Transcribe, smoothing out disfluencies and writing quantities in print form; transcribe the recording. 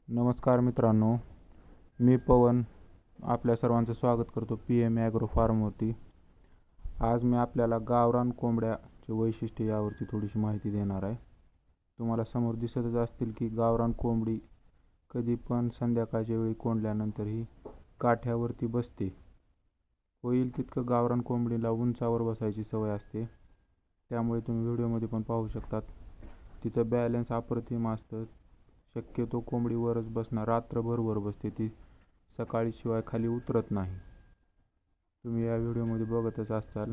नमस्कार मित्रांनो, मी पवन आपल्या सर्वांचं स्वागत करतो PM ॲग्रो फार्मवरती। आज मी आपल्याला गावरान कोंबड्याचे वैशिष्ट्य यावरती थोडीशी माहिती देणार आहे। तुम्हाला समोर दिसतच असतील की गावरान कोंबडी कधी पण संध्याकाळच्या वेळी कोंडल्यानंतर ही काठ्यावरती बसते। होईल तितकं गावरान कोंबडीला उंचावर बसायची सवय असते, त्यामुळे तुम्ही व्हिडिओमध्ये पण पाहू शकतात तिचं बॅलन्स अप्रतिम असतं। शक्यतो कोंबडी वरच बसणार, रात्रभर वर बसते ती, सकाळी शिवाय खाली उतरत नाही। तुम्ही या व्हिडिओमध्ये बघतच असाल